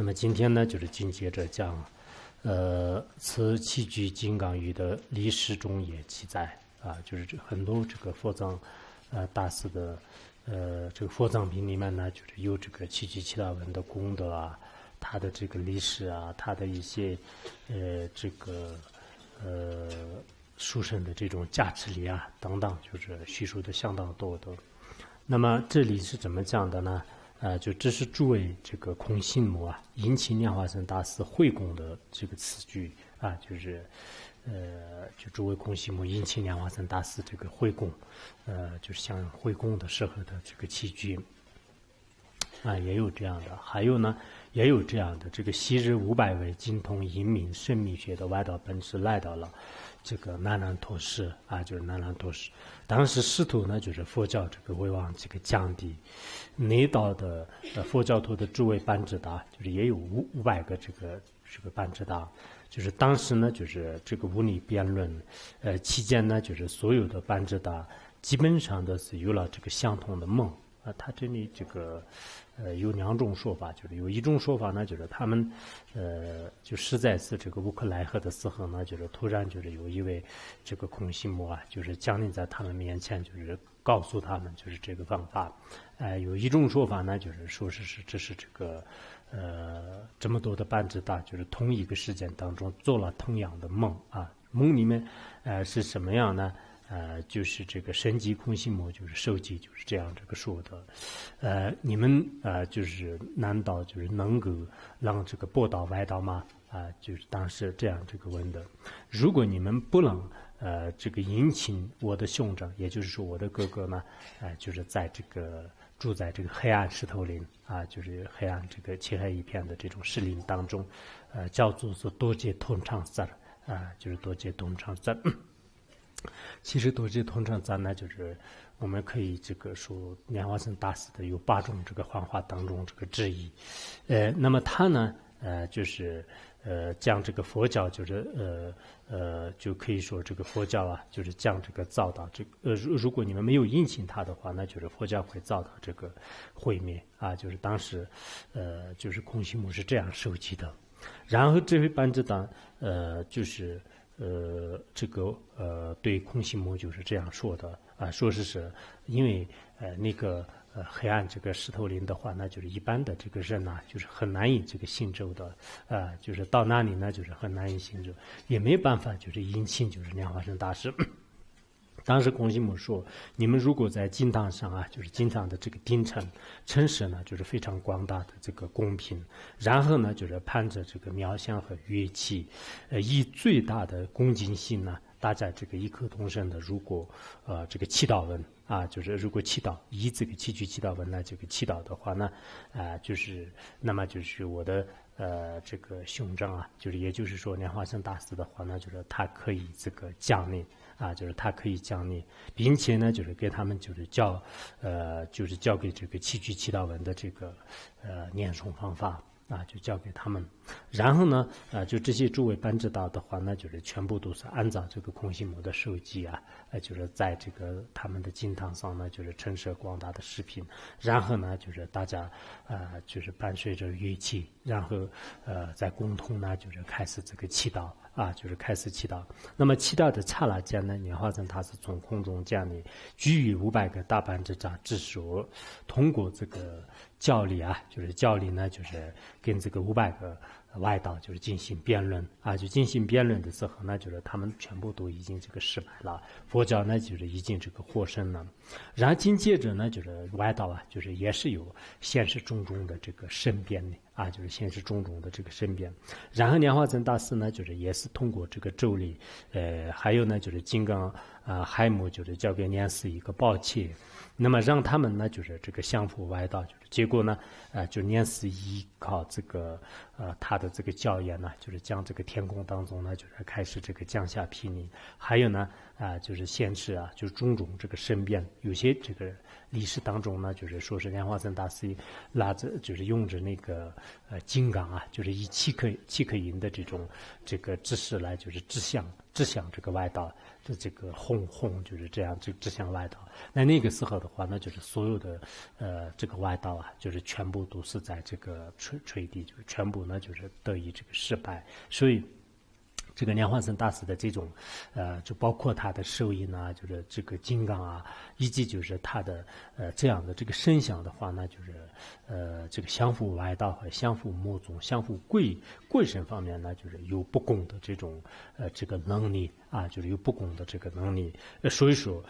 那么今天呢，就是紧接着讲，此七具金刚语的历史中也记载啊，就是很多这个佛藏，大师的，这个佛藏品里面呢，就是有这个七具七道文的功德啊，它的这个历史啊，它的一些，这个，书生的这种价值力啊等等，就是叙述的相当多的。那么这里是怎么讲的呢？就这是诸位这个空性母啊，引起莲花生大师会供的这个词句啊，就是就诸位空性母引起莲花生大师这个会供，就是像会供的适合的这个器具啊，也有这样的。还有呢，也有这样的，这个昔日500位精通阴明圣密学的外道本师来到了这个南兰陀寺啊，就是南兰陀寺。当时师徒呢，就是佛教这个为王这个降地内道的佛教徒的诸位班智达，就是也有500个这个班智达，就是当时呢，就是这个无理辩论，期间呢，就是所有的班智达基本上都是有了这个相同的梦啊。他这里这个有2种说法，就是有一种说法呢，就是他们就实在是这个乌克莱赫的时候呢，就是突然就是有一位这个空性母啊，就是降临在他们面前，就是告诉他们就是这个方法。有一种说法呢，就是说是这是这个这么多的班智达，就是同一个时间当中做了同样的梦啊，梦里面是什么样呢？就是这个神级空性母就是受记就是这样这个说的，你们就是难道就是能够让这个播导外道吗？就是当时这样这个问的，如果你们不能这个引请我的兄长，也就是说我的哥哥呢，就是在这个住在这个黑暗石头林啊，就是黑暗这个漆黑一片的这种石林当中，叫做是多杰通常赞啊，就是多杰通常赞。其实多杰通常赞呢，就是我们可以这个说莲花生大师的有8种这个幻化当中这个之一，那么他呢，就是将这个佛教就是就可以说这个佛教啊，就是将这个造到这个如果你们没有引请他的话，那就是佛教会造到这个毁灭啊，就是当时就是空性母是这样收集的，然后这位班智达就是这个对空性母就是这样说的啊，说是因为那个黑暗这个石头林的话，那就是一般的这个人呐，就是很难以这个行走的就是到那里呢，就是很难以行走，也没有办法就是引请就是莲花生大师。当时空性母说，你们如果在金堂上啊，就是金堂的这个顶城市呢，就是非常广大的这个公平，然后呢，就是攀着这个妙香和乐器，以最大的恭敬心呢，大家这个异口同声的，如果这个祈祷文啊，就是如果祈祷以这个7句祈祷文呢，这个祈祷的话呢，就是那么就是我的这个兄长啊，就是也就是说莲花生大师的话呢，就是他可以这个降临。就是他可以降临，并且呢，就是给他们就是就是教给这个7句祈祷文的这个念诵方法就教给他们。然后呢，就这些诸位班智达的话呢，就是全部都是按照这个空性母的授记就是在这个他们的经堂上呢，就是陈设广大的视频。然后呢，就是大家就是伴随着乐器，然后在共同呢，就是开始这个祈祷。就是开始祈祷。那么祈祷的刹那间呢，莲花生他是从空中降临，居于500个大班智达之所，通过这个教理就是教理呢，就是跟这个500个外道就是进行辩论就进行辩论的时候呢，就是他们全部都已经这个失败了，佛教呢就是已经这个获胜了。然后紧接着呢，就是外道就是也是有现实种种的这个申辩的就是现实种种的这个申辩。然后莲花生大师呢，就是也是通过这个咒理，还有呢就是金刚海母就是交给莲师一个宝器，那么让他们呢就是这个降服外道，就是结果呢就莲师依靠这个他的这个教言呢，就是将这个天空当中呢就是开始这个降下霹雳，还有呢就是现实就是种种这个申辩，有些这个历史当中呢，就是说是莲花生大师拉着就是用着那个金刚啊，就是以七颗银的这个姿势来就是指向这个外道的这个轰就是这样指向外道。那个时候的话呢，就是所有的这个外道啊，就是全部都是在这个垂地，就是全部呢就是得以这个失败，所以。这个莲花生大师的这种，就包括他的手印啊，就是这个金刚啊，以及就是他的这样的这个声响的话呢，就是这个相互外道和相互目宗、相互贵神方面呢，就是有不共的这种这个能力啊，就是有不共的这个能力。所以说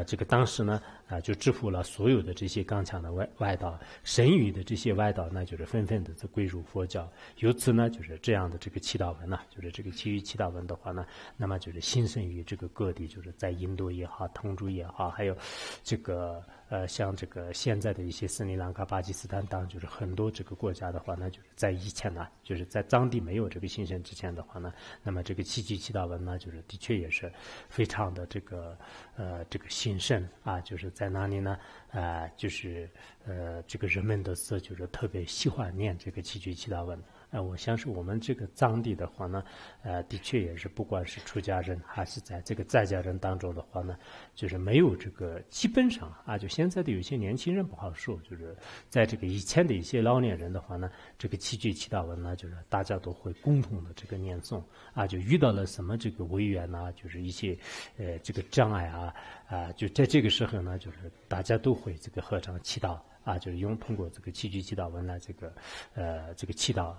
这个当时呢就制服了所有的这些刚强的外道，神语的这些外道呢，就是纷纷的归入佛教。由此呢，就是这样的这个祈祷文呢，就是这个其余祈祷文的话呢，那么就是兴盛于这个各地，就是在印度也好，腾珠也好，还有这个像这个现在的一些斯里兰卡、巴基斯坦等，就是很多这个国家的话呢，就是在以前呢，就是在当地没有这个兴盛之前的话呢，那么这个七句祈祷文呢，就是的确也是非常的这个兴盛啊，就是在那里呢，就是这个人们的就是特别喜欢念这个七句祈祷文。我相信我们这个藏地的话呢，的确也是，不管是出家人还是在这个在家人当中的话呢，就是没有这个基本上啊，就现在的有些年轻人不好说，就是在这个以前的一些老年人的话呢，这个七句祈祷文呢，就是大家都会共同的这个念诵啊，就遇到了什么这个违缘呐，就是一些这个障碍啊，就在这个时候呢，就是大家都会这个合掌祈祷啊，就是通过这个七句祈祷文来这个祈祷。